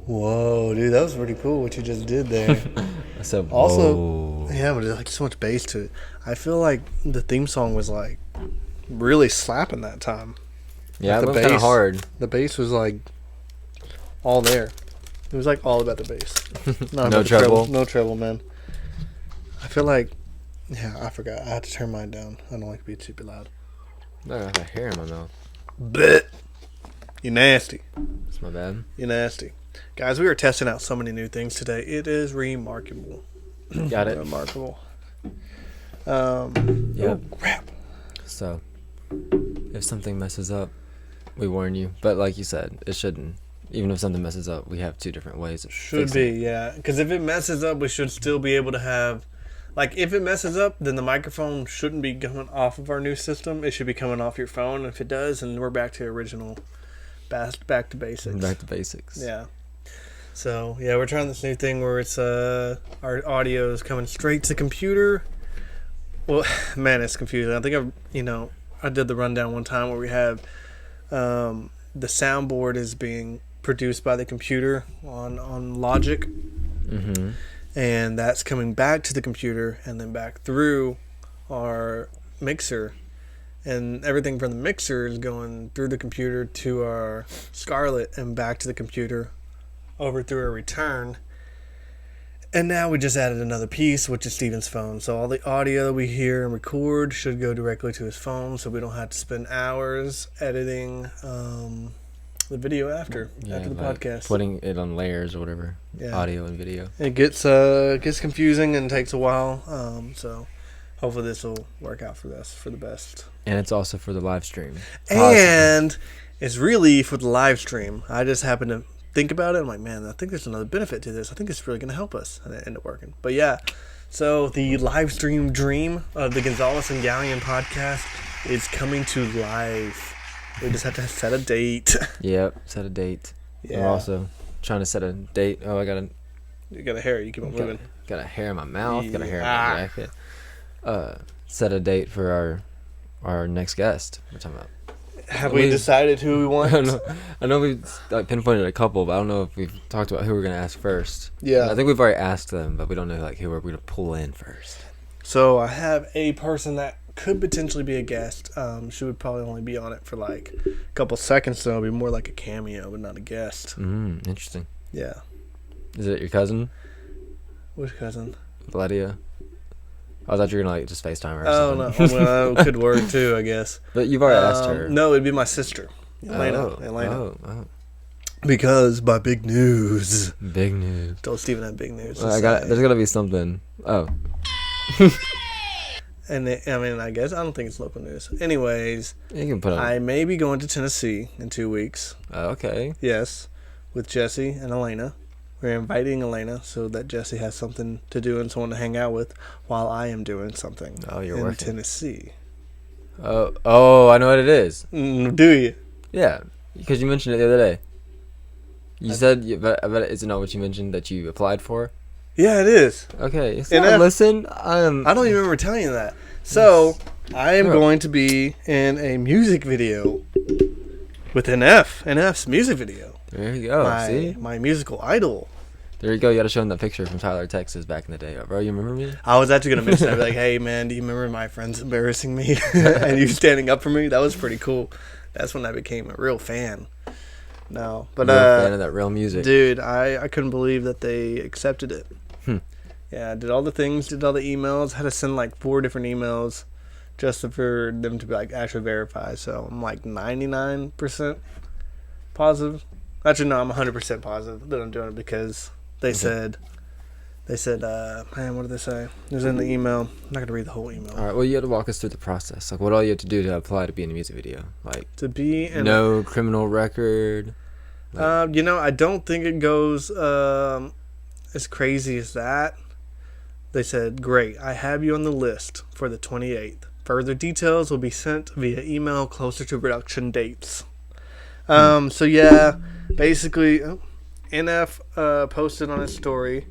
Whoa, dude, that was pretty cool what you just did there. I said, whoa. Also, yeah, but there's like so much bass to it. I feel like the theme song was like really slapping that time. Yeah, like it was kind of hard. The bass was like all there. It was like all about the bass. Not No about the treble. No treble, man. I feel like, yeah, I forgot. I had to turn mine down. I don't like to be super loud. I got a hair in my mouth. Blech. You nasty. That's my bad. You nasty. Guys, we are testing out so many new things today. It is remarkable. Got it. Remarkable. Yeah. Oh, crap. So, if something messes up, we warn you. But like you said, it shouldn't. Even if something messes up, we have two different ways of Should be, yeah. Because if it messes up, we should still be able to have... Like, if it messes up, then the microphone shouldn't be coming off of our new system. It should be coming off your phone. If it does, then we're back to original... Back to basics. Back to basics. Yeah. So, yeah, we're trying this new thing where it's our audio is coming straight to the computer. Well, man, it's confusing. I think I did the rundown one time where we have the soundboard is being produced by the computer on Logic. Mm-hmm. And that's coming back to the computer and then back through our mixer. And everything from the mixer is going through the computer to our Scarlett and back to the computer over through a return. And now we just added another piece, which is Steven's phone. So all the audio that we hear and record should go directly to his phone, so we don't have to spend hours editing the video after the like podcast. Putting it on layers or whatever. Yeah. Audio and video. It gets confusing and takes a while. So hopefully this will work out for the best. And it's also for the live stream. And it's really for the live stream. I just happened to think about it. I'm like, man, I think there's another benefit to this. I think it's really going to help us. And it ended up working. But yeah, so the live stream dream of the Gonzalez and Galyean podcast is coming to life. We just have to set a date. Yep, set a date. Yeah. I'm also trying to set a date. Oh, You got a hair. You keep on moving. Got a hair in my mouth. Yeah. Got a hair in my jacket. Set a date for our next guest. We're talking about. Have we decided who we want? I know we pinpointed a couple, but I don't know if we've talked about who we're gonna ask first. Yeah, I think we've already asked them, but we don't know who we're gonna pull in first. So I have a person that could potentially be a guest. She would probably only be on it for like a couple seconds, so it'll be more like a cameo, but not a guest. Interesting. Yeah. Is it your cousin? Which cousin? Valeria. I thought you were gonna just FaceTime her. Oh no, well, it could work too, I guess. But you've already asked her. No, it'd be my sister, Elena. Oh. Because by big news. Big news. Told Steven I had big news. Well, there's gotta be something. Oh. And I guess I don't think it's local news. Anyways, You can put on. I may be going to Tennessee in 2 weeks. Okay. Yes, with Jesse and Elena. We're inviting Elena so that Jesse has something to do and someone to hang out with while I am doing something You're in working. Tennessee. Oh, I know what it is. Do you? Yeah, because you mentioned it the other day. You said, I bet is it not what you mentioned that you applied for? Yeah, it is. Okay, so listen, I don't even remember telling you that. So, I am going to be in a music video with NF's music video. There you go. My musical idol. There you go. You got to show him that picture from Tyler, Texas, back in the day, bro. You remember me? I was actually gonna mention that. I'd be like, hey man, do you remember my friends embarrassing me and you standing up for me? That was pretty cool. That's when I became a real fan. No, but fan of that real music, dude. I couldn't believe that they accepted it. Yeah, I did all the things, did all the emails. Had to send like 4 different emails just for them to be like actually verify. So I'm like 99% positive. Actually, no, I'm 100% positive that I'm doing it because they said, man, what did they say? It was in the email. I'm not going to read the whole email. All right, well, you have to walk us through the process. Like, what all you have to do to apply to be in a music video? Like, To be in no criminal record? I don't think it goes as crazy as that. They said, great, I have you on the list for the 28th. Further details will be sent via email closer to production dates. So yeah, basically, NF posted on his story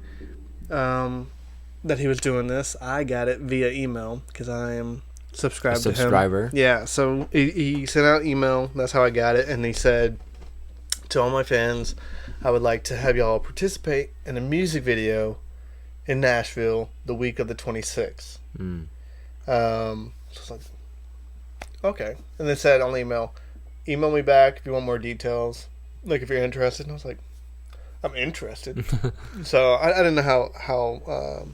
that he was doing this. I got it via email because I am A subscribed to him. subscriber. Yeah, so he sent out email. That's how I got it, and he said to all my fans, I would like to have y'all participate in a music video in Nashville the week of the 26th. Mm. So I was like, okay. And they said on the email me back if you want more details, like if you're interested. And I was like, I'm interested. So I didn't know how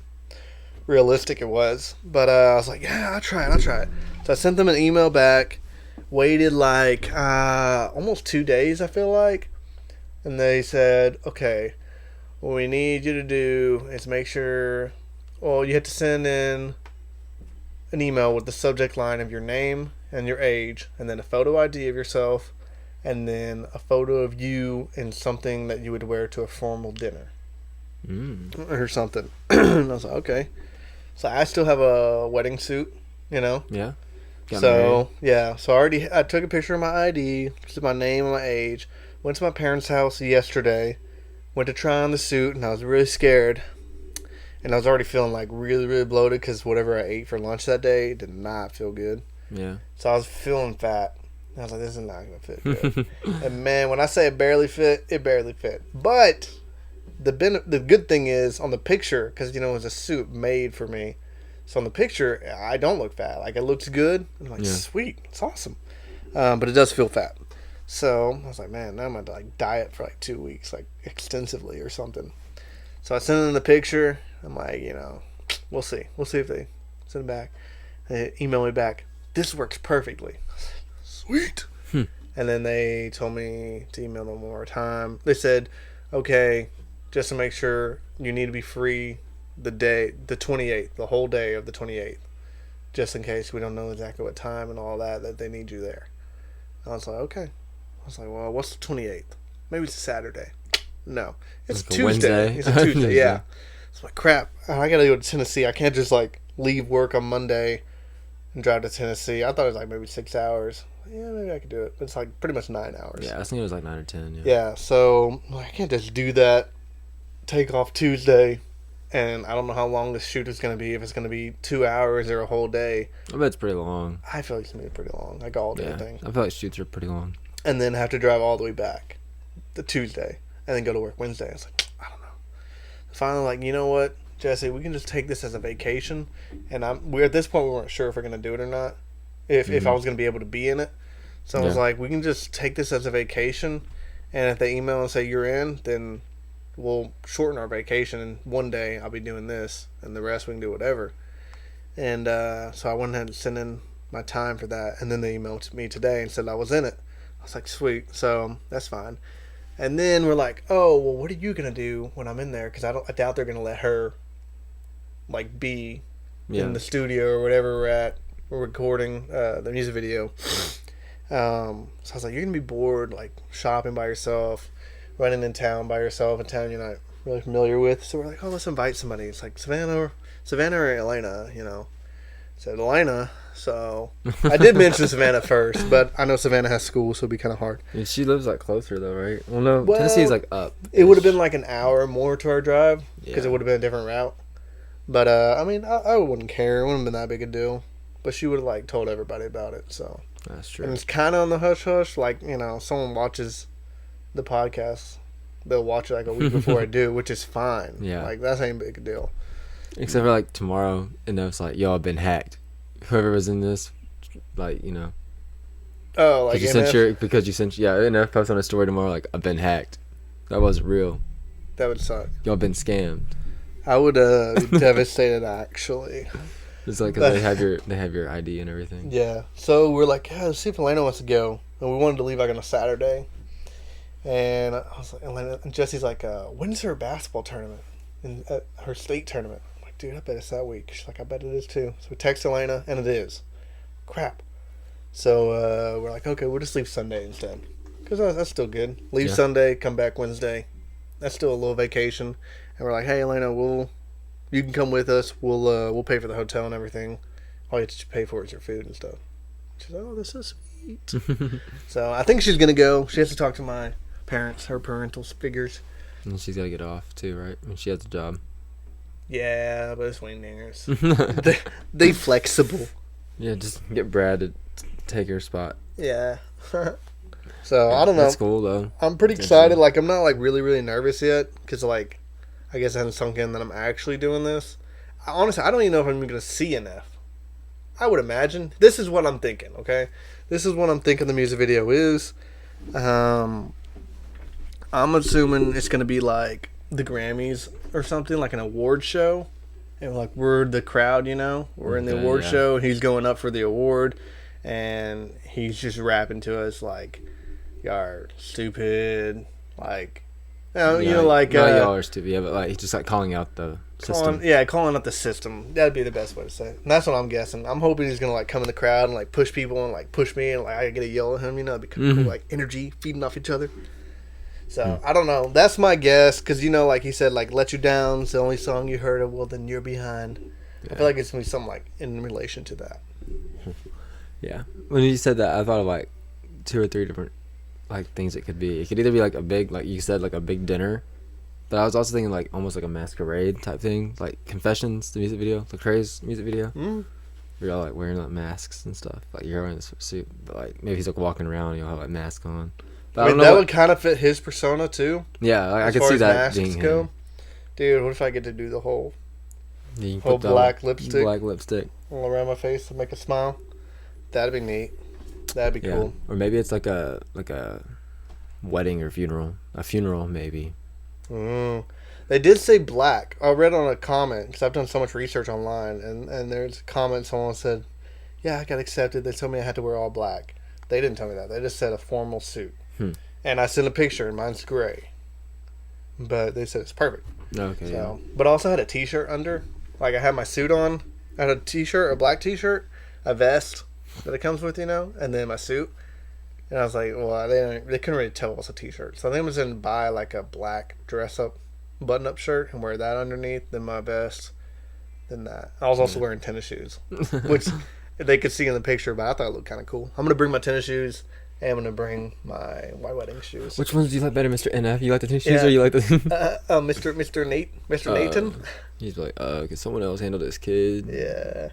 realistic it was, but I was like, yeah, I'll try it. So I sent them an email back, waited like almost 2 days, I feel like, and they said, okay, what we need you to do is make sure, well, you have to send in an email with the subject line of your name and your age, and then a photo ID of yourself, and then a photo of you in something that you would wear to a formal dinner or something. And I was like, okay. So I still have a wedding suit, you know. Yeah. Got So married. yeah, so I took a picture of my ID, just my name and my age. Went to my parents' house yesterday. Went to try on the suit, and I was really scared. And I was already feeling like really, really bloated because whatever I ate for lunch that day did not feel good. Yeah. So I was feeling fat. I was like, this is not going to fit good. And man, when I say it barely fit, it barely fit. But the good thing is on the picture, because, you know, it was a suit made for me. So on the picture, I don't look fat. Like, it looks good. I'm like, Yeah. sweet. It's awesome. But it does feel fat. So I was like, man, now I'm going to like diet for like 2 weeks, like extensively or something. So I sent them the picture. I'm like, you know, we'll see. We'll see if they send it back. They email me back. This works perfectly. Sweet. And then they told me to email them one more time. They said, okay, just to make sure, you need to be free the 28th, the whole day of the 28th, just in case we don't know exactly what time and all that they need you there. I was like, okay. I was like, well, what's the 28th? Maybe it's a Saturday. No, it's Like a Tuesday. Wednesday? It's a Tuesday, yeah. It's like, crap, I gotta go to Tennessee. I can't just like leave work on Monday and drive to Tennessee. I thought it was like maybe 6 hours. Yeah, maybe I could do it. But it's like pretty much 9 hours. Yeah, I think it was like 9 or 10. Yeah. Yeah, so I can't just do that. Take off Tuesday, and I don't know how long this shoot is going to be. If it's going to be 2 hours or a whole day. I bet it's pretty long. I feel like it's going to be pretty long, like all day Yeah. thing. I feel like shoots are pretty long. And then have to drive all the way back the Tuesday, and then go to work Wednesday. I was like, I don't know. Finally, like, you know what, Jesse, we can just take this as a vacation. And we're at this point, we weren't sure if we're going to do it or not. If I was going to be able to be in it. So I was like, we can just take this as a vacation, and if they email and say you're in, then we'll shorten our vacation, and one day I'll be doing this, and the rest we can do whatever. And so I went ahead and sent in my time for that, and then they emailed me today and said I was in it. I was like, sweet, so that's fine. And then we're like, oh, well, what are you going to do when I'm in there? Because I doubt they're going to let her, like, be in the studio or whatever we're at. We're recording the music video. So I was like, you're going to be bored, like, shopping by yourself, running in town by yourself, a town you're not really familiar with. So we're like, oh, let's invite somebody. It's like Savannah or Elena, you know. I said Elena. So I did mention Savannah first, but I know Savannah has school, so it'd be kind of hard. And she lives like closer though, right? Well, no, Tennessee's like up. It would have been like an hour more to our drive because Yeah. it would have been a different route. But I mean, I wouldn't care. It wouldn't have been that big a deal. But she would have like told everybody about it. So That's true. and it's kind of on the hush hush. Like, you know, someone watches the podcast, they'll watch it like a week before I do, which is fine. Yeah. Like, that's ain't big a deal. Except for like tomorrow, and it's like, yo, I've been hacked. Whoever was in this, like, you know, Oh, like because you sent NF post on a story tomorrow like, I've been hacked. That wasn't real. that would suck. Y'all been scammed. I would be devastated actually. It's like 'cause they have your ID and everything. Yeah. So we're like, yeah, let's see if Elena wants to go. And we wanted to leave like on a Saturday. And I was like, Elena, and Jesse's like, when's her basketball tournament? Her state tournament. I'm like, dude, I bet it's that week. She's like, I bet it is too. So we text Elena, and it is. Crap. So we're like, okay, we'll just leave Sunday instead. Because that's still good. Leave Sunday, come back Wednesday. That's still a little vacation. And we're like, hey, Elena, you can come with us. We'll pay for the hotel and everything. All you have to pay for is your food and stuff. She's like, oh, this is sweet. So I think she's going to go. She has to talk to my parents, her parental figures. And she's got to get off too, right? I mean, she has a job. Yeah, but it's wing dingers. They flexible. Yeah, just get Brad to take her spot. Yeah. So Yeah, I don't know. That's cool though. I'm pretty excited. Like I'm not like really nervous yet because like I guess I haven't sunk in that I'm actually doing this. Honestly, I don't even know if I'm even gonna see an F. I would imagine. This is what I'm thinking. Okay, this is what I'm thinking the music video is. I'm assuming it's gonna be like the Grammys or something, like an award show, and like we're the crowd, you know, we're in the award show, and he's going up for the award, and he's just rapping to us like, "Y'all are stupid," like, you know, like y'all are stupid, yeah, but like he's just like calling out the system. Calling out the system. That'd be the best way to say it. And that's what I'm guessing. I'm hoping he's gonna like come in the crowd and like push people and like push me and like I get to yell at him. You know, it'd be kind of cool, like energy feeding off each other. So I don't know. That's my guess because you know, like he said, like "Let You Down's the only song you heard of. Well, then you're behind." Yeah. I feel like it's gonna be something like in relation to that. Yeah. When you said that, I thought of like 2 or 3 different like things it could be. It could either be like a big, like you said, like a big dinner. But I was also thinking like almost like a masquerade type thing, like Confessions, the music video, the Craze music video. We're all like wearing like masks and stuff. Like you're wearing a suit, but like maybe he's like walking around, and you'll have like mask on. But I mean, that would kind of fit his persona too. Yeah, like, I could see that being him. Dude, what if I get to do the whole black lipstick all around my face to make a smile? That'd be neat. That'd be cool. Or maybe it's like a wedding or funeral. A funeral maybe. They did say black. I read on a comment because I've done so much research online, and there's a comment someone said, "Yeah, I got accepted. They told me I had to wear all black." They didn't tell me that. They just said a formal suit. And I sent a picture, and mine's gray. But they said it's perfect. Okay. So, but I also had a T-shirt under. Like I had my suit on. I had a T-shirt, a black T-shirt, a vest that it comes with, you know, and then my suit. And I was like, well, they couldn't really tell it was a T-shirt. So I think I was going to buy like a black dress-up, button-up shirt and wear that underneath, then my vest, then that. I was also wearing tennis shoes, which they could see in the picture, but I thought it looked kind of cool. I'm going to bring my tennis shoes, and I'm going to bring my white wedding shoes. Which ones do you like better, Mr. NF? You like the tennis shoes or you like the... Mr. Nathan? He's like, can someone else handle this kid? Yeah.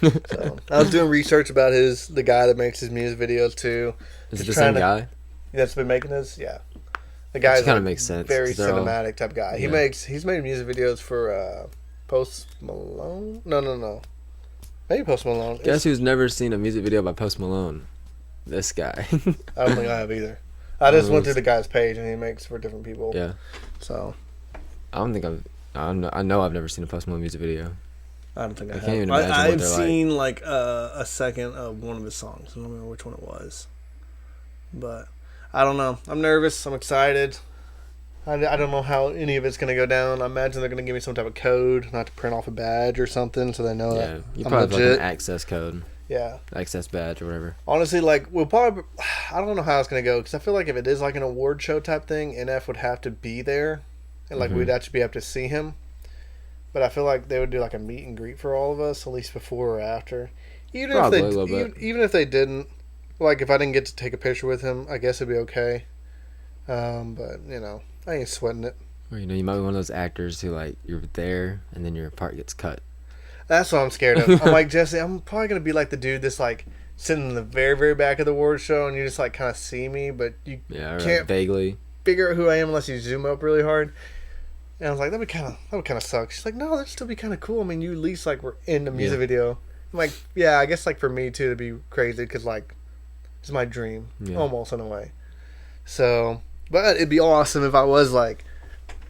So I was doing research about the guy that makes his music videos too. Is it the same guy that's been making his? Yeah, the guy kind of makes sense. Very cinematic type guy. Yeah. He's made music videos for Post Malone. No, maybe Post Malone. Guess who's never seen a music video by Post Malone? This guy. I don't think I have either. I just went through the guy's page and he makes for different people. Yeah. So I don't think I know I've never seen a Post Malone music video. I don't think I have. Can't even imagine I've seen like a second of one of his songs. I don't remember which one it was. But I don't know. I'm nervous. I'm excited. I don't know how any of it's going to go down. I imagine they're going to give me some type of code, not to print off a badge or something, so they know that you I'm probably legit. have like an access code. Yeah. Access badge or whatever. Honestly, like, we'll probably... I don't know how it's going to go, because I feel like if it is like an award show type thing, NF would have to be there, and like we'd actually be able to see him. But I feel like they would do like a meet and greet for all of us, at least before or after. Even if they didn't, like if I didn't get to take a picture with him, I guess it'd be okay. But you know, I ain't sweating it. Or you might be one of those actors who like you're there and then your part gets cut. That's what I'm scared of. I'm like, Jesse, I'm probably gonna be like the dude that's like sitting in the very, very back of the award show, and you just like kind of see me, but you can't vaguely figure out who I am unless you zoom up really hard. And I was like, that would kind of suck. She's like, no, that'd still be kind of cool. I mean, you at least like were in the music video. I'm like, yeah, I guess like for me too, it'd be crazy because like it's my dream almost in a way. So, but it'd be awesome if I was like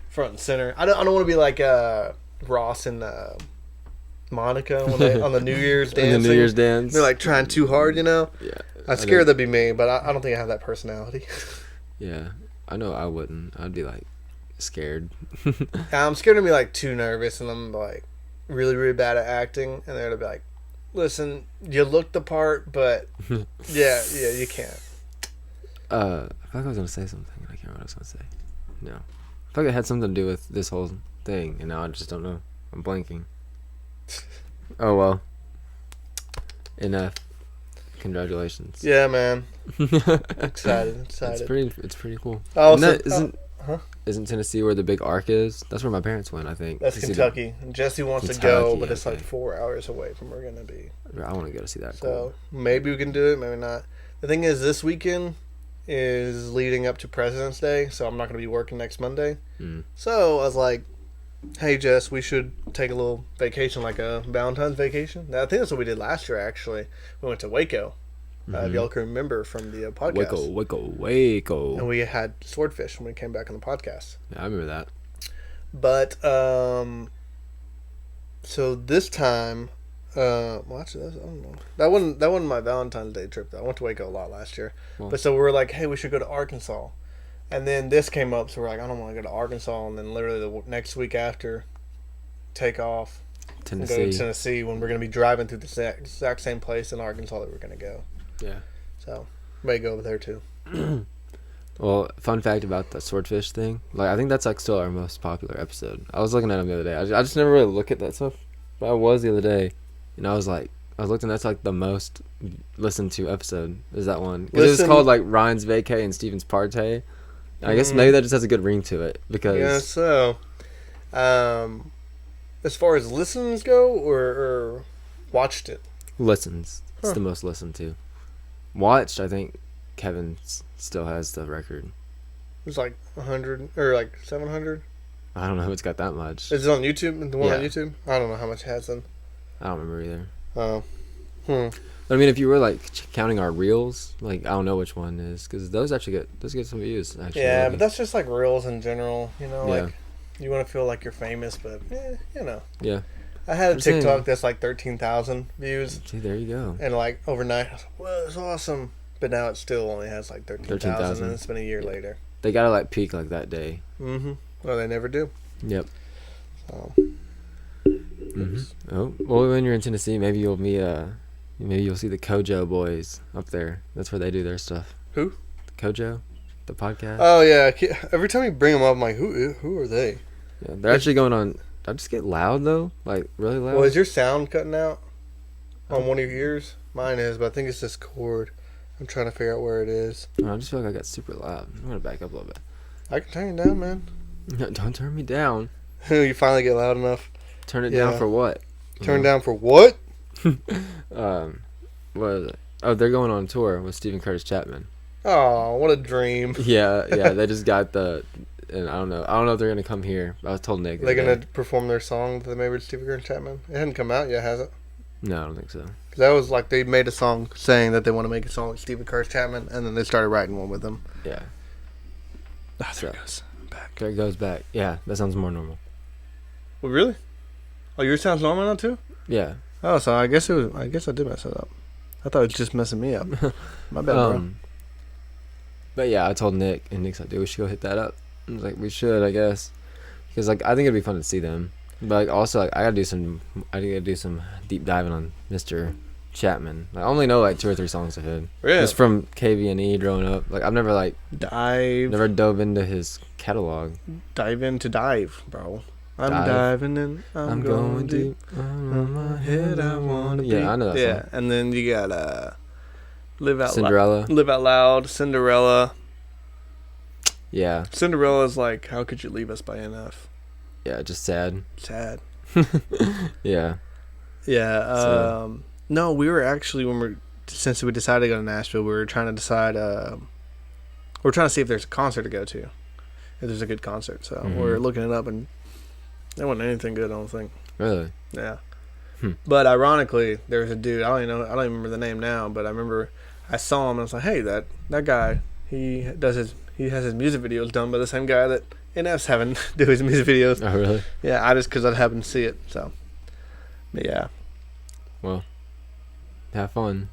front and center. I don't want to be like Ross and Monica when they on the New Year's dance. The New Year's dance. They're like trying too hard, you know. Yeah. I'm scared that'd be me, but I don't think I have that personality. Yeah, I know I wouldn't. I'd be like scared. I'm scared to be like too nervous, and I'm like really, really bad at acting, and they're gonna be like, "Listen, you look the part, but yeah, you can't." I feel like I was gonna say something. I can't remember what I was gonna say. No, I feel like it had something to do with this whole thing, and now I just don't know. I'm blanking. Oh well. Enough. Congratulations. Yeah, man. Excited. It's pretty cool. Oh, isn't isn't Tennessee where the big arc is? That's where my parents went, I think. That's to see Kentucky. Jesse wants to go, but it's like 4 hours away from where we're going to be. I want to go to see that. So maybe we can do it, maybe not. The thing is, this weekend is leading up to President's Day, so I'm not going to be working next Monday. So I was like, hey, Jess, we should take a little vacation, like a Valentine's vacation. Now, I think that's what we did last year, actually. We went to Waco. If y'all can remember from the podcast. Waco. And we had swordfish when we came back on the podcast. Yeah, I remember that. But, so this time, well, actually, I don't know. That wasn't my Valentine's Day trip, though. I went to Waco a lot last year. Well, but so we were like, hey, we should go to Arkansas. And then this came up, so we're like, I don't want to go to Arkansas. And then literally the next week after, take off. Tennessee. And go to Tennessee when we're going to be driving through the exact same place in Arkansas that we're going to go. Yeah. So, may go over there too. Well, fun fact about the swordfish thing. Like, I think that's like still our most popular episode. I was looking at them the other day. I just never really look at that stuff. But I was the other day. And I was looking, that's like the most listened to episode is that one. Because it was called like Ryan's Vacay and Steven's Partay. I guess maybe that just has a good ring to it. Because yeah, so as far as listens go or watched it? Listens. It's the most listened to. Watched, I think Kevin still has the record. It's like 100 or like 700. I don't know if it's got that much. Is it on YouTube? The one on YouTube? I don't know how much it has then. I don't remember either. Oh. But I mean, if you were like counting our reels, like I don't know which one is because those get some views. Actually, yeah, but that's just like reels in general. You know, like you want to feel like you're famous, but you know. Yeah. I had a TikTok that's like 13,000 views. See, there you go. And like overnight, I was like, "Whoa, it's awesome!" But now it still only has like 13,000, and it's been a year later. They gotta like peak like that day. Well, they never do. Yep. So. Oh, well, when you're in Tennessee, maybe you'll meet maybe you'll see the Kojo boys up there. That's where they do their stuff. Who? The Kojo, the podcast. Oh yeah. Every time you bring them up, I'm like, who are they? Yeah, they're actually going on. I just get loud though, like really loud. Well, is your sound cutting out on one of your ears? Mine is, but I think it's this cord. I'm trying to figure out where it is. Oh, I just feel like I got super loud. I'm gonna back up a little bit. I can turn it down, man. No, don't turn me down. You finally get loud enough. Turn it down for what? Turn down for what? What is it? Oh, they're going on tour with Stephen Curtis Chapman. Oh, what a dream. Yeah, they just got and I don't know if they're gonna come here. I was told Nick. They're gonna perform their song that they made with Stephen Curtis Chapman. It hadn't come out yet, has it? No, I don't think so. Because that was like they made a song saying that they want to make a song with Stephen Curtis Chapman, and then they started writing one with him. Yeah. Ah, there it goes back. There it goes back. Yeah, that sounds more normal. Well, really? Oh, yours sounds normal now too? Yeah. Oh, so I guess I did mess it up. I thought it was just messing me up. My bad, bro. But yeah, I told Nick, and Nick's like, "Dude, we should go hit that up." I was like, "We should, I guess," because like I think it'd be fun to see them. But like also like I gotta do some deep diving on Mr. Chapman. Like, I only know like 2 or 3 songs of his. Really? Just from KV&E growing up. Like I've never never dove into his catalog. Dive into dive, bro. I'm diving in. I'm going deep. On my head, I wanna be. Yeah, I know that song. Yeah, and then you got Live Out Cinderella. Live Out Loud, Cinderella. Yeah. Cinderella's like, how could you leave us by NF? Yeah, just sad. Sad. Yeah. Yeah. No, we were actually since we decided to go to Nashville, we were trying to decide. We're trying to see if there's a concert to go to, if there's a good concert. So we're looking it up, and there wasn't anything good. I don't think. Really? Yeah. But ironically, there was a dude. I don't even remember the name now, but I remember I saw him and I was like, hey, that guy. He has his music videos done by the same guy that NF's having do his music videos. Oh, really? Yeah, because I happened to see it. So, but yeah. Well, have fun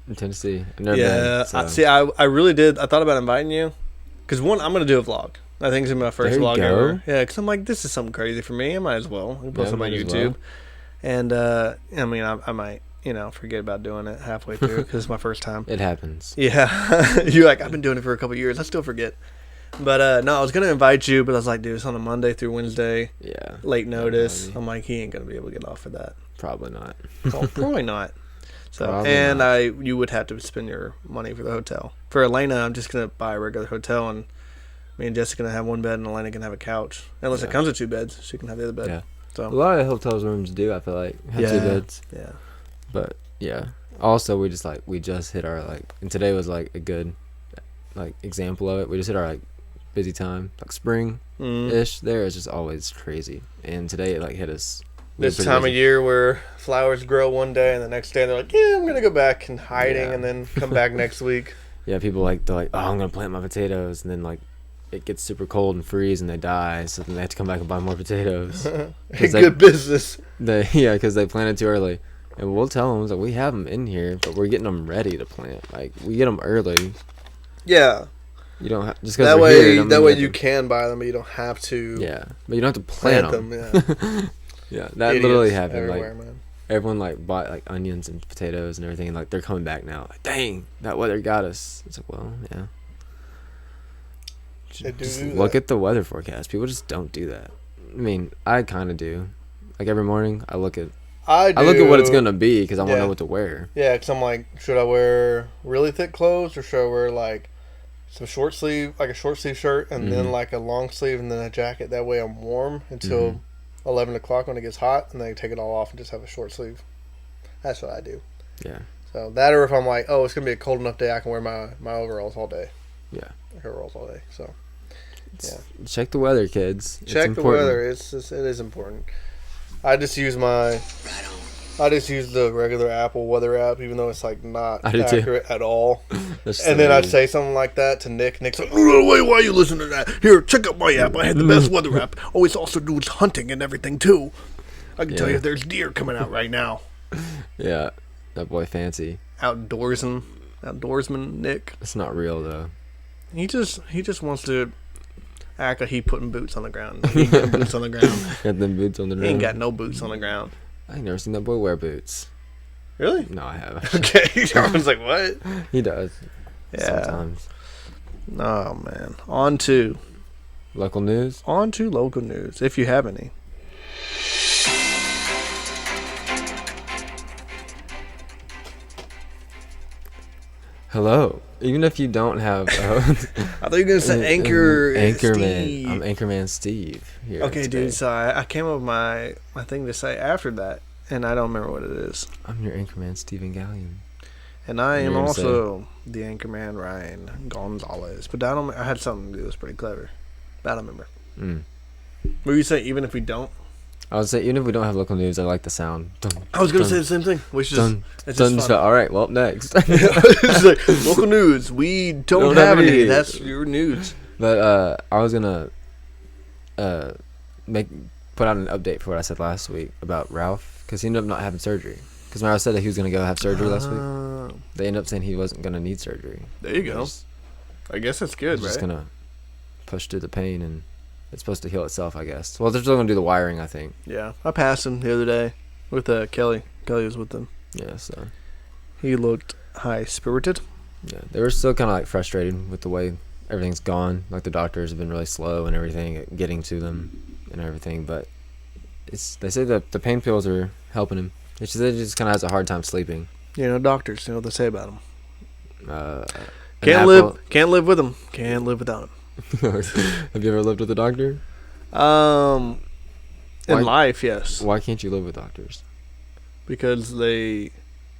in Tennessee. I've never been, so. I really did. I thought about inviting you because I'm gonna do a vlog. I think it's gonna be my first vlog ever. Yeah, because I'm like, this is something crazy for me. I might as well post it on my YouTube. And I mean, I might. Forget about doing it halfway through because it's my first time. It happens. Yeah. You're like, I've been doing it for a couple of years. I still forget. But, no, I was going to invite you, but I was like, dude, it's on a Monday through Wednesday. Yeah. Late notice. I'm like, he ain't going to be able to get off of that. Probably not. Well, probably not. So, you would have to spend your money for the hotel. For Elena, I'm just going to buy a regular hotel, and Me and Jessica can have one bed, and Elena can have a couch. Unless it comes with 2 beds, she can have the other bed. Yeah. So A lot of hotels rooms do, I feel like, have 2 beds. Yeah. But yeah. Also, we just hit our and today was like a good example of it. We just hit our busy time, spring ish. There is just always crazy, and today it hit us. This time of year where flowers grow one day and the next day they're like, yeah, I'm gonna go back in hiding and then come back next week. Yeah, people they're like, oh, I'm gonna plant my potatoes, and then it gets super cold and freeze and they die, so then they have to come back and buy more potatoes. Good business. Because they planted too early. And we'll tell them, we have them in here, but we're getting them ready to plant. We get them early. Yeah. You don't have, just because that way you can buy them, but you don't have to. Yeah, but you don't have to plant them. Yeah. Yeah, that literally happened. Man. Everyone bought onions and potatoes and everything, and they're coming back now. Dang, that weather got us. It's well, yeah. Just look at the weather forecast. People just don't do that. I mean, I kind of do. Every morning, I look at what it's gonna be because I want to know what to wear. Yeah, because I'm like, should I wear really thick clothes or should I wear some short sleeve, a short sleeve shirt and then a long sleeve and then a jacket? That way I'm warm until 11 o'clock when it gets hot, and then I take it all off and just have a short sleeve. That's what I do. Yeah. So that, or if I'm like, oh, it's gonna be a cold enough day, I can wear my overalls all day. Yeah. Overalls all day. So. Yeah. Check the weather, kids. Check the weather. It is important. I just use the regular Apple weather app, even though it's not accurate at all. And then I'd say something like that to Nick. Nick's like, "Oh, wait, why are you listening to that? Here, check out my app. I had the best weather app. Oh, it's also doing hunting and everything too. I can tell you if there's deer coming out right now." Yeah, that boy fancy. Outdoorsman Nick. It's not real though. He just wants to act like he putting boots on the ground. He ain't got boots on the ground. Got them boots on the ground. He ain't got no boots on the ground. I ain't never seen that boy wear boots. Really? No, I haven't. Okay. I was like, what? He does. Yeah. Sometimes. Oh, man. On to local news, if you have any. Hello. Even if you don't have... I thought you were going to say Anchorman. Steve. I'm Anchorman Steve. Here okay, today. dude. So I came up with my thing to say after that, and I don't remember what it is. I'm your Anchorman, Stephen Galyean. And I am also the Anchorman, Ryan Gonzalez. But I had something that was pretty clever. But I don't remember. What you say, even if we don't? I would say, even if we don't have local news, I like the sound. I was going to say the same thing. We should it's just fun. All right, well, next. It's local news. We don't have any. That's your news. But I was going to put out an update for what I said last week about Ralph, because he ended up not having surgery. Because when I said that he was going to go have surgery last week, they ended up saying he wasn't going to need surgery. There you go. I guess that's good, right? Just going to push through the pain, and it's supposed to heal itself, I guess. Well, they're still going to do the wiring, I think. Yeah. I passed him the other day with Kelly. Kelly was with them. Yeah, so. He looked high-spirited. Yeah, they were still kind of frustrated with the way everything's gone. The doctors have been really slow and everything at getting to them and everything, but they say that the pain pills are helping him. He just kind of has a hard time sleeping. Doctors, what they say about him. Can't live with them. Can't live without him. Have you ever lived with a doctor? In life, yes. Why can't you live with doctors? Because they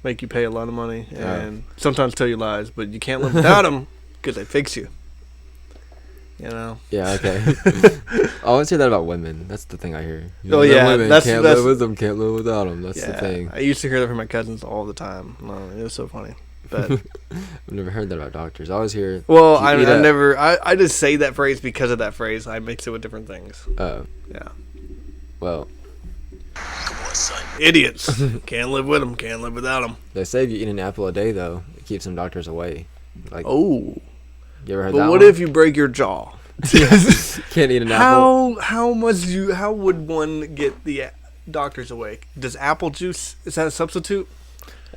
make you pay a lot of money and sometimes tell you lies, but you can't live without them because they fix you. Yeah, okay. I always hear that about women. That's the thing I hear. Women can't live with them, can't live without them. That's the thing. I used to hear that from my cousins all the time. It was so funny. But I've never heard that about doctors. I always hear. Well, I just say that phrase because of that phrase. I mix it with different things. Oh. Yeah. Well. Come on, son. Idiots. Can't live with them. Can't live without them. They say if you eat an apple a day, though, it keeps some doctors away. Oh. You ever heard that? But what if you break your jaw? Can't eat an apple. How would one get the doctors away? Does apple juice, is that a substitute?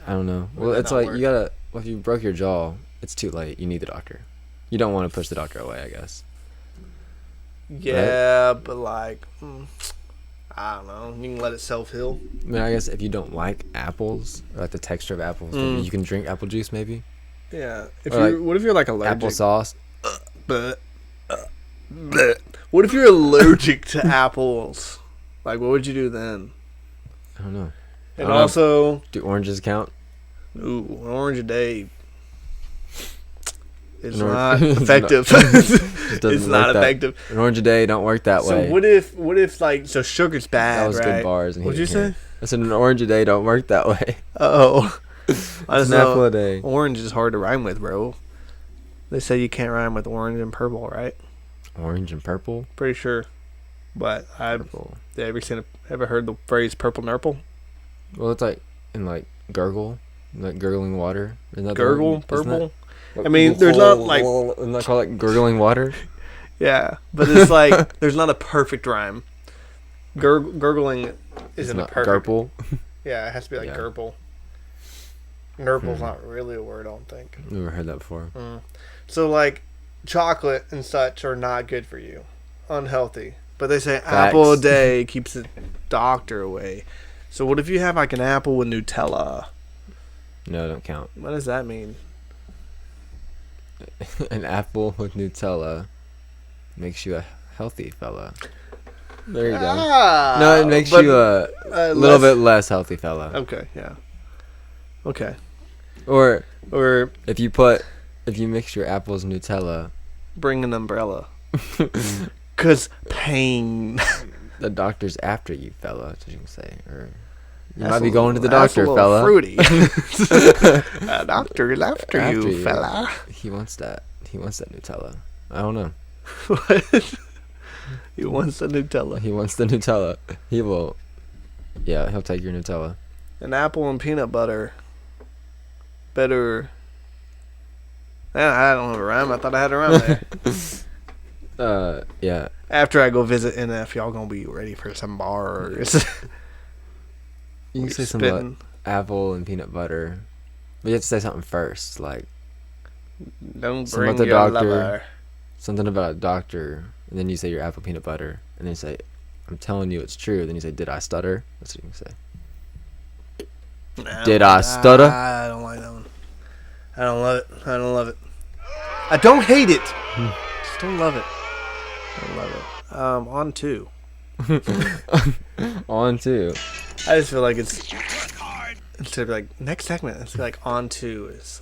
I don't know. Well, it's you gotta. Well, if you broke your jaw, it's too late. You need the doctor. You don't want to push the doctor away, I guess. Yeah, right? But I don't know. You can let it self-heal. I mean, I guess if you don't like apples, or the texture of apples, maybe you can drink apple juice, maybe. Yeah. What if you're allergic? Applesauce. Blech. What if you're allergic to apples? Like, what would you do then? I don't know. And also, do oranges count? ooh, an orange a day is An or- not It's effective. It doesn't It's not work that- effective. An orange a day don't work that way. So what if like so sugar's bad, That was right? good bars. And What'd you say? I said an orange a day don't work that way. Oh, I It's just an apple know a day. orange is hard to rhyme with, bro. They say you can't rhyme with orange and purple, right? Orange and purple. Pretty sure. But I've Purple. ever heard the phrase purple nurple? Well, it's like in like gurgle, like gurgling water. Isn't that the Gurgle, word? Isn't purple. that- I mean, there's not like Isn't that called like gurgling water? yeah, but it's like there's not a perfect rhyme. Gurgling isn't a not perfect. gurple. Yeah, it has to be like Yeah. gurple. Nurple's not really a word, I don't think. Never heard that before. So like chocolate and such are not good for you, unhealthy. But they say apple a Facts. day keeps the doctor away. So what if you have like an apple with Nutella? No, don't count. What does that mean? An apple with Nutella makes you a healthy fella. There you go. No, it makes but, you a little bit less healthy fella. Okay, yeah. Okay. Or Or if you mix your apples and Nutella, bring an umbrella. 'Cause pain. the doctor's after you, fella. That's what you can say. Or you That's might be a going to the little- that's a doctor, little fella. Fruity. A doctor is after you, fella. He wants that. He wants that Nutella. I don't know. What? He wants the Nutella. He wants the Nutella. He will. Yeah, he'll take your Nutella. An apple and peanut butter. Better. I don't have a rhyme. I thought I had a rhyme there. Yeah. After I go visit NF, y'all gonna be ready for some bars. You can We're say something like spitting. apple and peanut butter, but you have to say something first, like Don't some bring other your doctor. lover. something about a doctor, and then you say your apple peanut butter, and then you say, "I'm telling you, it's true." Then you say, "Did I stutter?" That's what you can say. Nah, Did I stutter? I don't like that one. I don't love it. I don't love it. I don't hate it. Just don't love it. I don't love it. On to. On to. I just feel like it's instead of like next segment, it's like on to is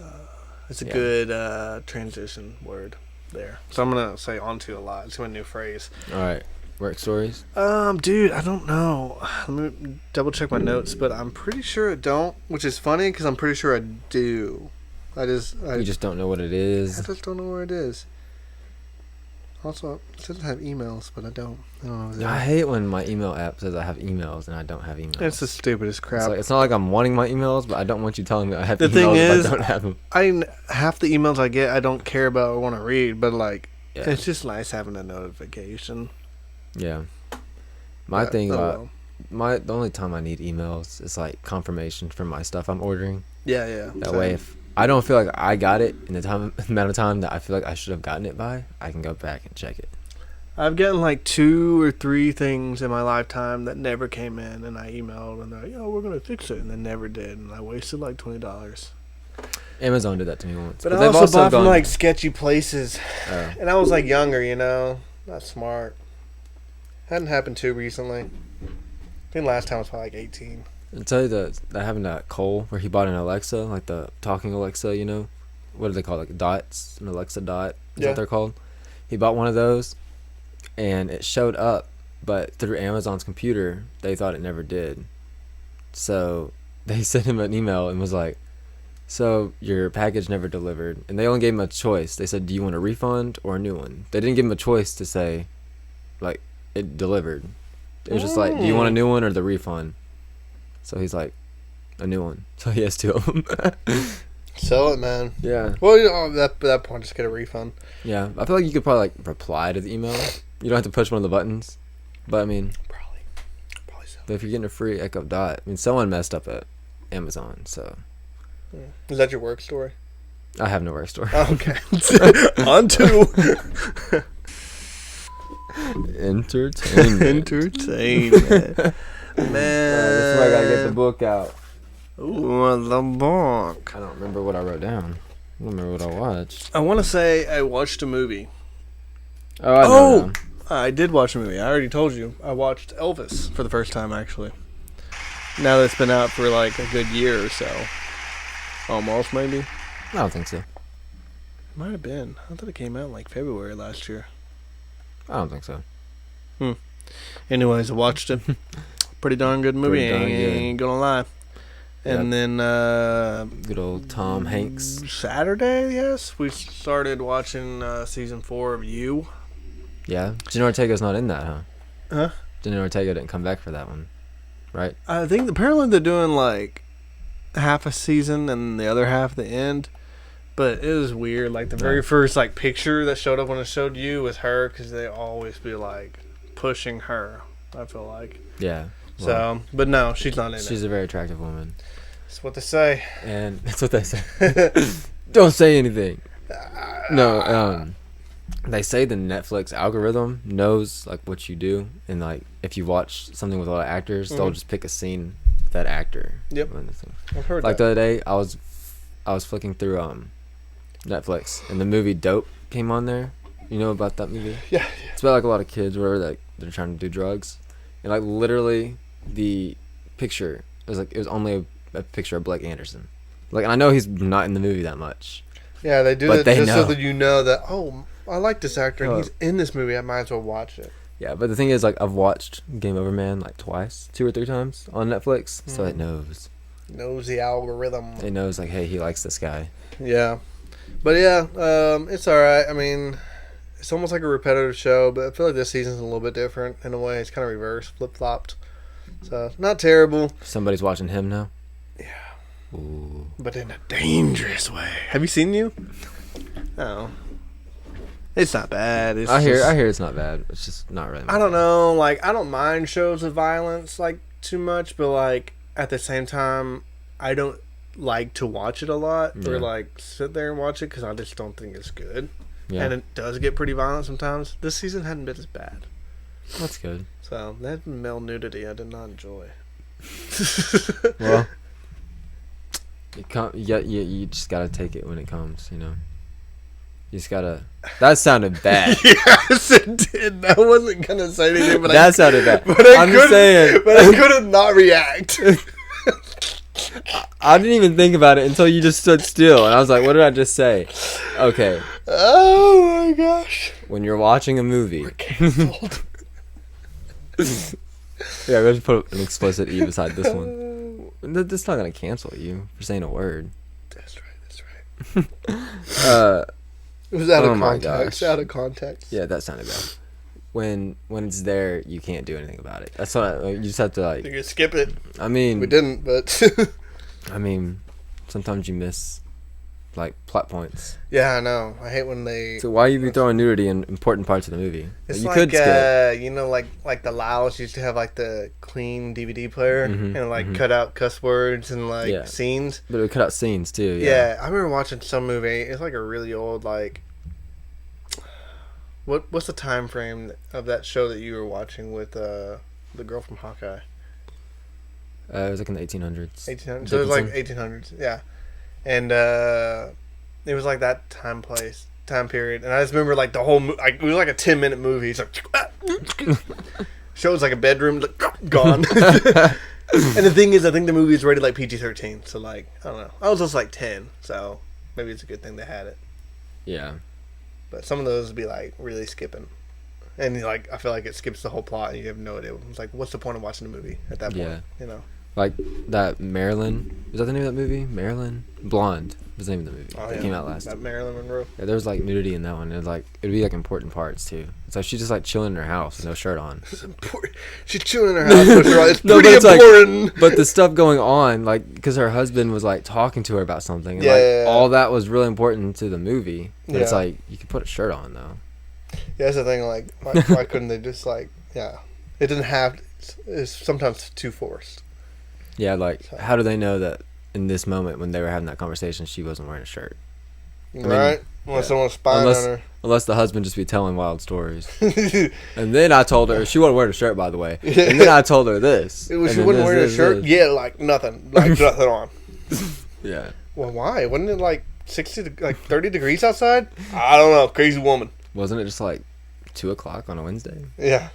it's a Yeah. good transition word there. So I'm gonna say on to a lot. It's my new phrase. All right. Work stories. Dude, I don't know. Let me double check my notes, but I'm pretty sure I don't, which is funny because I'm pretty sure I do. I You just don't know what it is. just don't know where it is. Also, it says I have emails, but I don't. I don't know. What it I is. hate when my email app says I have emails and I don't have emails. It's the stupidest It's, crap. like, it's not like I'm wanting my emails, but I don't want you telling me I have The emails thing if is, I don't have them. Half the emails I get, I don't care about or want to read, but like, Yeah. it's just nice having a notification. Yeah. My But, thing oh about well. the only time I need emails is like confirmation for my stuff I'm ordering. Yeah, yeah. That same. way, if I don't feel like I got it in the amount of time that I feel like I should have gotten it by, I can go back and check it. I've gotten like 2 or 3 things in my lifetime that never came in, and I emailed and they're like, "Yo, we're gonna fix it," and they never did, and I wasted like $20. Amazon did that to me once, But I they've also bought from gone- like sketchy places, Oh. and I was like younger, you know, not smart. Hadn't happened too recently. I think last time was probably like 18. I'll tell you that happened at Cole where he bought an Alexa, like the talking Alexa, you know, what do they call it? Like dots, an Alexa dot is Yeah. what they're called. He bought one of those, and it showed up, but through Amazon's computer, they thought it never did. So they sent him an email and was like, "So your package never delivered," and they only gave him a choice. They said, "Do you want a refund or a new one?" They didn't give him a choice to say, like, it delivered. It was just like, "Do you want a new one or the refund?" So he's like, "A new one." So he has 2 of them. Sell it, man. Yeah. Well, you know, at that point, just get a refund. Yeah. I feel like you could probably like reply to the email. You don't have to push one of the buttons. But I mean, Probably so. but if you're getting a free Echo Dot, I mean, someone messed up at Amazon, so Is that your work story? I have no work story. Oh, okay. On to Entertainment. entertainment. Man. That's why I gotta get the book out. Ooh, the book. I don't remember what I wrote down. I don't remember what I watched. I want to say I watched a movie. Oh, I know. Oh! Now. I did watch a movie. I already told you. I watched Elvis for the first time, actually. Now that it's been out for like a good year or so. Almost, maybe. I don't think so. Might have been. I thought it came out in like February last year. I don't think so. Anyways, I watched it. Pretty darn good movie. Pretty darn good. Ain't gonna lie. And then good old Tom Hanks. Saturday, yes, we started watching season 4 of You. Yeah, Jenna Ortega's not in that, huh? Huh? Jenna Ortega didn't come back for that one, right? I think apparently they're doing like half a season and the other half at the end. But it was weird. Like the very first like picture that showed up when it showed You was her, because they always be like pushing her. I feel like. Yeah. Well, so, but no, she's not in it. She's a very attractive woman. That's what they say. And that's what they say. Don't say anything. No, they say the Netflix algorithm knows like what you do, and like if you watch something with a lot of actors, they'll just pick a scene with that actor. Yep. I've heard like that. the other day, I was flicking through Netflix, and the movie Dope came on there. You know about that movie? Yeah. It's about like a lot of kids, whatever, that they're trying to do drugs, and like literally the picture it was only a picture of Blake Anderson. Like, and I know he's not in the movie that much. Yeah, they do But that just know. so that you know that, oh, I like this actor and he's in this movie. I might as well watch it. Yeah, but the thing is, like, I've watched Game Over Man like twice, 2 or 3 times on Netflix, so it knows. Knows the algorithm. It knows, like, hey, he likes this guy. Yeah. But yeah, it's alright. I mean, it's almost like a repetitive show, but I feel like this season's a little bit different in a way. It's kind of reversed, flip-flopped. So, not terrible. Somebody's watching him now? Yeah. Ooh. But in a dangerous way. Have you seen You? No. It's not bad. I hear it's not bad. It's just not really. I don't know. Like, I don't mind shows of violence, like, too much, but, like, at the same time, I don't like to watch it a lot or, like, sit there and watch it because I just don't think it's good. Yeah. And it does get pretty violent sometimes. This season hadn't been as bad. That's good. So, that male nudity I did not enjoy. Well, you just gotta take it when it comes, you know. You just gotta. That sounded bad. Yes, it did. I wasn't gonna say anything, but that sounded bad. I'm just saying. But I couldn't not react. I didn't even think about it until you just stood still, and I was like, "What did I just say?" Okay. Oh my gosh. When you're watching a movie. We're canceled. Yeah, we'll just put an explicit E beside this one. That's not gonna cancel you for saying a word. That's right. It was out of context. Gosh. Out of context. Yeah, that sounded bad. When it's there, you can't do anything about it. That's what you just have to like. You could skip it. I mean, we didn't, but. I mean, sometimes you miss like plot points. Yeah, I know. I hate when they. So why you be throwing nudity in important parts of the movie? It's you like could skip. you know, like the Laos used to have like the clean DVD player and like mm-hmm. cut out cuss words and like scenes. But it would cut out scenes too. Yeah, I remember watching some movie. It's like a really old like. What's the time frame of that show that you were watching with the girl from Hawkeye? It was like in the 1800s. 1800s. So it was like 1800s. Yeah, and it was like that time period, and I just remember like the whole it was like a 10-minute movie. It's like shows like a bedroom like, gone. And the thing is, I think the movie is rated like PG-13. So like I don't know. I was just like 10, so maybe it's a good thing they had it. Yeah. But some of those would be like really skipping, and like I feel like it skips the whole plot, and you have no idea. It's like, what's the point of watching the movie at that point? Yeah. You know, like that Marilyn. Is that the name of that movie? Marilyn Blonde was the name of the movie. That came out last. That Marilyn Monroe. Yeah, there was like nudity in that one. It'd be like important parts too. It's like she's just like chilling in her house with no shirt on. She's chilling in her house with no shirt on. It's No, pretty important. Like, but the stuff going on, like, because her husband was like talking to her about something, and, all that was really important to the movie. But it's like you could put a shirt on though. Yeah, that's the thing. Like, why couldn't they just like, it didn't have. It's sometimes too forced. Yeah, like how do they know that in this moment when they were having that conversation, she wasn't wearing a shirt? Right? Unless someone's spying on her. Unless the husband just be telling wild stories. And then I told her, she wasn't wearing a shirt, by the way. And then I told her this. She wasn't wearing a shirt? Yeah, like nothing. Like nothing on. Yeah. Well, why? Wasn't it like 30 degrees outside? I don't know. Crazy woman. Wasn't it just like 2:00 on a Wednesday. Yeah,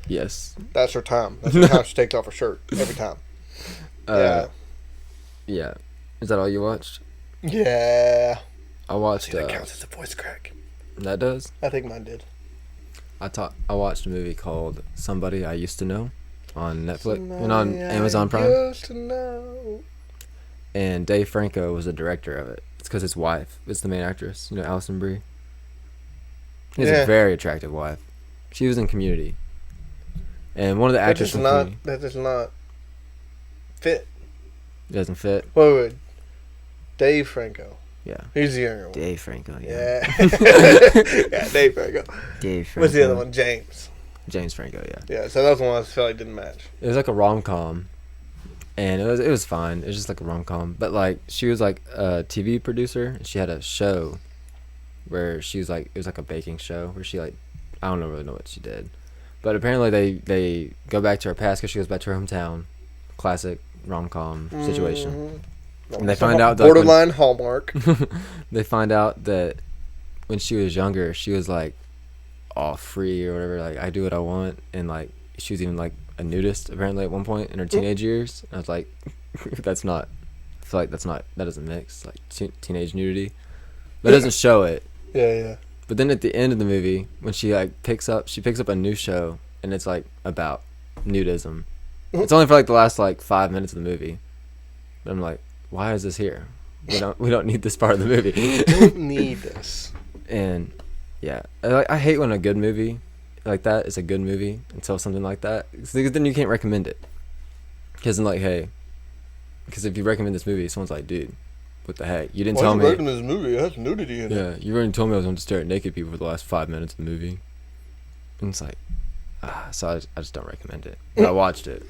Yes. that's her time. That's the time she takes off her shirt every time. Yeah. Is that all you watched? Yeah. I watched. That counts as a voice crack. That does. I think mine did. I watched a movie called Somebody I Used to Know on Netflix and on Amazon Prime. Used to know. And Dave Franco was the director of it. It's because his wife is the main actress. Alison Brie. He has a very attractive wife. She was in Community. And one of the actors from Community. That does not fit. It doesn't fit. Wait. Dave Franco. Yeah. He's the younger one. Dave Franco, Yeah. Yeah, Dave Franco. Dave Franco. What's the other one? James Franco, yeah. Yeah, so that was one I felt like didn't match. It was like a rom-com. And it was fine. It was just like a rom-com. But like she was like a TV producer, and she had a show where she was like, it was like a baking show where she like, I don't really know what she did. But apparently they go back to her past because she goes back to her hometown. Classic rom-com situation. Mm-hmm. And they find out that borderline Hallmark. They find out that when she was younger, she was like all free or whatever. Like, I do what I want. And like she was even like a nudist apparently at one point in her teenage years. And I was like, that's not. I feel like that doesn't mix like teenage nudity, but it doesn't show it. Yeah. But then at the end of the movie, when she like picks up a new show, and it's like about nudism. It's only for like the last like 5 minutes of the movie. But I'm like, why is this here? We don't need this part of the movie. We don't need this. And yeah, I hate when a good movie like that is a good movie until something like that, because then you can't recommend it. Because then like, hey, because if you recommend this movie, someone's like, dude, what the heck? You didn't tell me. Why are you recommend this movie? It has nudity in it. Yeah, you already told me I was going to stare at naked people for the last 5 minutes of the movie. And it's like, so I just don't recommend it. But I watched it.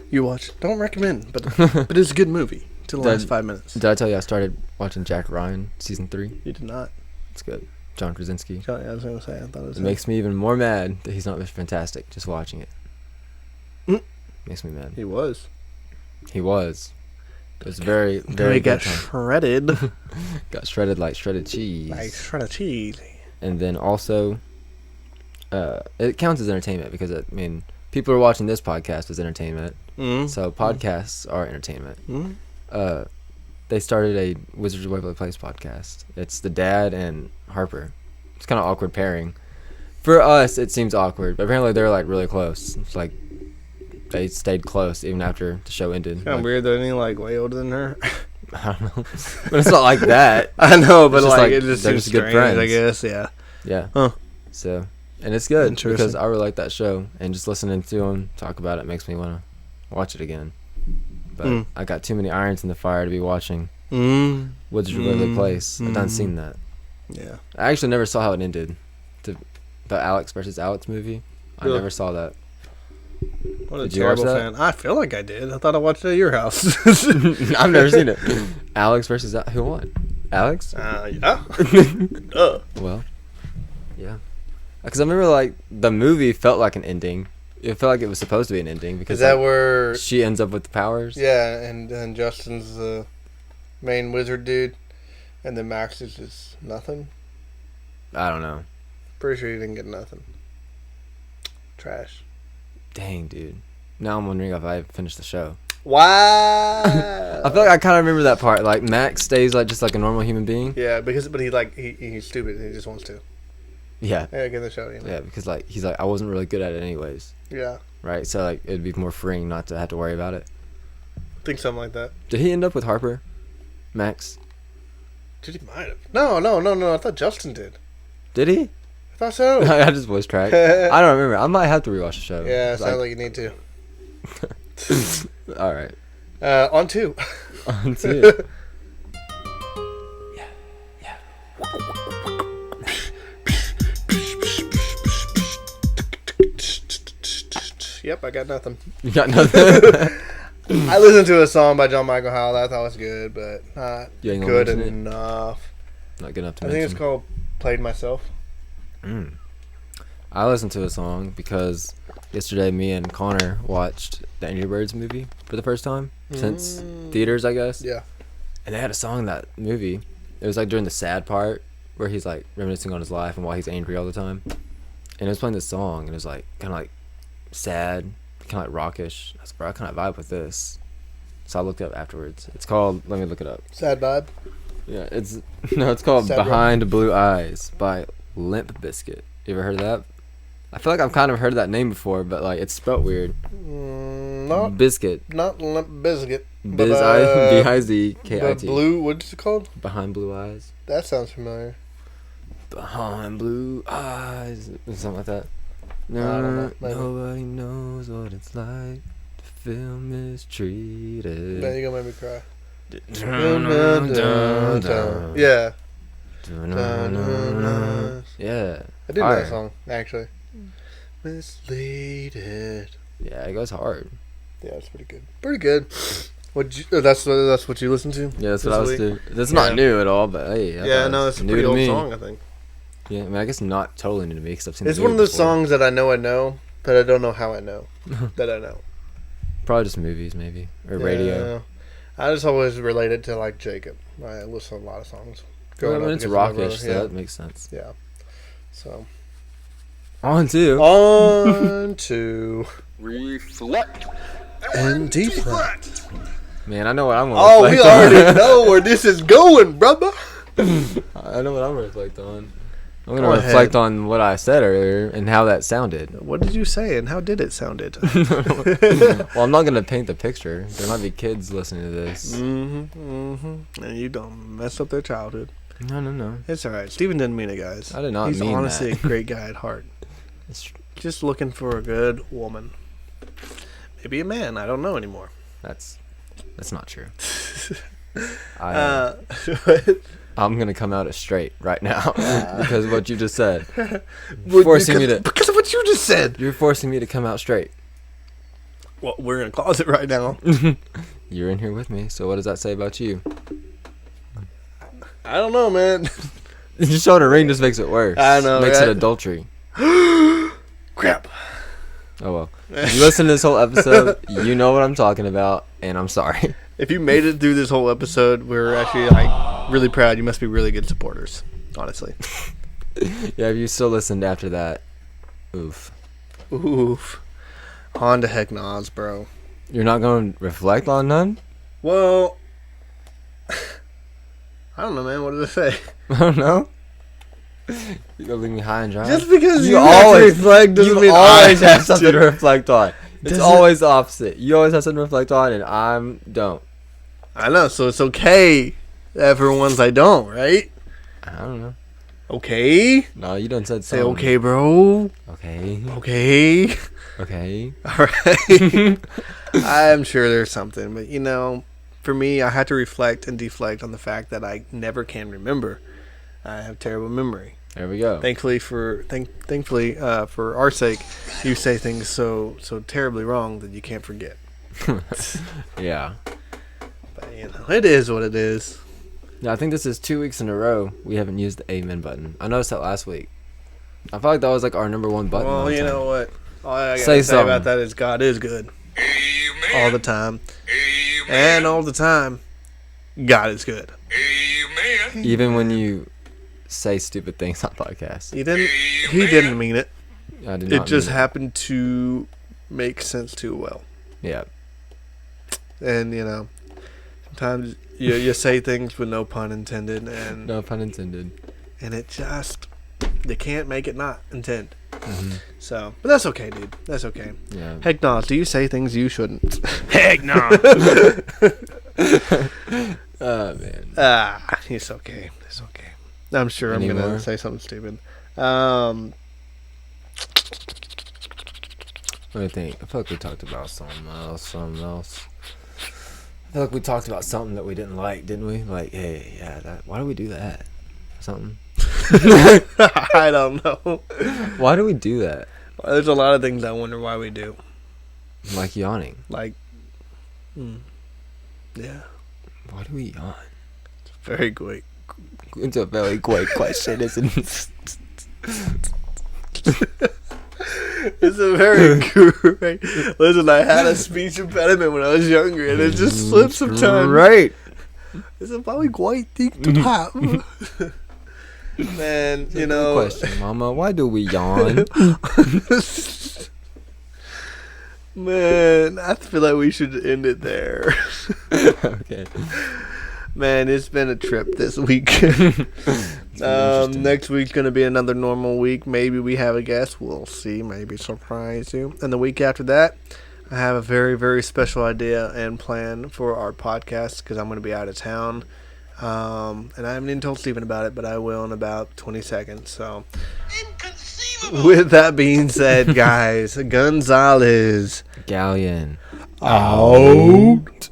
You watched. Don't recommend, but it's a good movie. Till the last 5 minutes. Did I tell you I started watching Jack Ryan season 3? You did not. It's good. John Krasinski. I was gonna say. I thought it was. It makes me even more mad that he's not Mr. Fantastic. Just watching it. Makes me mad. He was. It was very, very. He got shredded. Got shredded like shredded cheese. Like shredded cheese. And then also, it counts as entertainment because people are watching this podcast as entertainment. So podcasts are entertainment. They started a Wizards of Waverly Place podcast. It's the dad and Harper. It's kind of awkward pairing. For us, it seems awkward, but apparently they're like really close. It's like they stayed close even after the show ended. It's kind of weird that he's like way older than her. I don't know, but it's not like that. I know, but like it just they're seems just good strange, friends. I guess. Yeah. Yeah. Huh. So, and it's good because I really like that show, and just listening to them talk about it makes me want to watch it again. But I got too many irons in the fire to be watching Wizards of Waverly Place. I've done seen that. Yeah. I actually never saw how it ended. The Alex versus Alex movie. I never saw that. What a terrible fan. I feel like I did. I thought I watched it at your house. I've never seen it. Alex versus who won? Alex? Yeah. Well, yeah. Because I remember like the movie felt like an ending. It felt like it was supposed to be an ending because is that where she ends up with the powers? Yeah, and Justin's the main wizard dude, and then Max is just nothing. I don't know. Pretty sure he didn't get nothing. Trash. Dang, dude. Now I'm wondering if I finished the show. Wow. I feel like I kind of remember that part. Like Max stays like just like a normal human being. Yeah, but he's stupid and he just wants to. Yeah. Yeah, get the show. You know? Yeah, because like he's like I wasn't really good at it anyways. Yeah. Right. So like it'd be more freeing not to have to worry about it. I think something like that. Did he end up with Harper? Max? Dude, he might have. No. I thought Justin did. Did he? I thought so. I just voice track. I don't remember. I might have to rewatch the show. Yeah, sounds like you need to. All right. On two. On two. Yeah. Yep, I got nothing. You got nothing? I listened to a song by John Michael Howell that I thought was good, but not good enough. Not good enough to mention. I think it's called Played Myself. I listened to a song because yesterday me and Connor watched the Angry Birds movie for the first time since theaters, I guess. Yeah. And they had a song in that movie. It was like during the sad part where he's like reminiscing on his life and why he's angry all the time. and it was playing this song, and it was like kind of like sad, kind of like rockish. I was like, bro, I kind of vibe with this. So I looked it up afterwards. It's called. Let me look it up. Sad vibe. Yeah, it's called Sad Behind Blue Eyes by Limp Bizkit. You ever heard of that? I feel like I've kind of heard of that name before, but like it's spelt weird. Not Biscuit. Not Limp Bizkit. B-I-Z-K-I-T. But blue. What's it called? Behind Blue Eyes. That sounds familiar. Behind Blue Eyes. Something like that. I don't know. Nobody knows what it's like to feel mistreated. Man, you're gonna make me cry. Yeah. Yeah. I did know that song, actually. Misleaded. Yeah, it goes hard. Yeah, it's pretty good. Pretty good. That's what you listen to? Yeah, that's what I was doing. That's not new at all, but hey. It's a pretty old song, I think. Yeah, I mean, I guess not totally new to me because I've seen it's one of those songs that I know, but I don't know how I know that I know. Probably just movies, maybe. Or radio. I just always relate it to, like, Jacob. I listen to a lot of songs. Well, I mean, it's rockish, so that makes sense. Yeah. So. On to. Reflect. And deflect. Man, I know what I'm going to reflect on. We already know where this is going, brother. I know what I'm going to reflect on. I'm going to reflect on what I said earlier and how that sounded. What did you say and how did it sounded? Well, I'm not going to paint the picture. There might be kids listening to this. And you don't mess up their childhood. No. It's all right. Steven didn't mean it, guys. I did not mean that. He's honestly a great guy at heart. Just looking for a good woman. Maybe a man. I don't know anymore. That's not true. I'm gonna come out as straight right now because of what you just said. Because of what you just said. You're forcing me to come out straight. Well, we're in a closet right now. You're in here with me. So what does that say about you? I don't know, man. Just showing a ring just makes it worse. I know. Makes it adultery. Crap. Oh well. If you listen to this whole episode, you know what I'm talking about, and I'm sorry. If you made it through this whole episode, we're actually like really proud. You must be really good supporters, honestly. Yeah, if you still listened after that, oof. On to heck noz, bro. You're not going to reflect on none? Well, I don't know, man. What did I say? I don't know. You're gonna leave me high and dry. Just because you always reflect doesn't mean I always have something to reflect on. It's always the opposite. You always have something to reflect on, and I don't. I know, so it's okay for ones I don't, right? I don't know. Okay. No, you done said say something. Okay, bro. Okay. Okay. All right. I'm sure there's something, but for me, I had to reflect and deflect on the fact that I never can remember. I have terrible memory. There we go. Thankfully for our sake, you say things so terribly wrong that you can't forget. Yeah. But it is what it is. Yeah, I think this is 2 weeks in a row we haven't used the amen button. I noticed that last week. I felt like that was like our number one button. Well, you know what? All I gotta say about that is God is good. Amen. All the time. Amen. And all the time, God is good. Amen. Even when you say stupid things on podcasts. He didn't mean it. I did not. It just happened to make sense too well. Yeah. And sometimes you say things with no pun intended, and no pun intended. And it just you can't make it not intend. Mm-hmm. So, but that's okay, dude. That's okay. Yeah. Heck no. Do you say things you shouldn't? Heck no. Oh man. It's okay. It's okay. I'm sure I'm gonna say something stupid. Let me think. I feel like we talked about something else. I feel like we talked about something that we didn't like, didn't we? Like, hey, yeah, why do we do that? Something. I don't know. Why do we do that? Well, there's a lot of things I wonder why we do. Like yawning. Like, yeah. Why do we yawn? It's very great. It's a very great question, isn't it? It's a very great. Listen, I had a speech impediment when I was younger, and it just slips sometimes. Right. It's a very great thing to have. Man, Good question, Mama. Why do we yawn? Man, I feel like we should end it there. Okay. Man, it's been a trip this week. Interesting. Next week's going to be another normal week. Maybe we have a guest. We'll see. Maybe surprise you. And the week after that, I have a very, very special idea and plan for our podcast because I'm going to be out of town. And I haven't even told Steven about it, but I will in about 20 seconds. So, with that being said, guys, Gonzalez Galyean. out.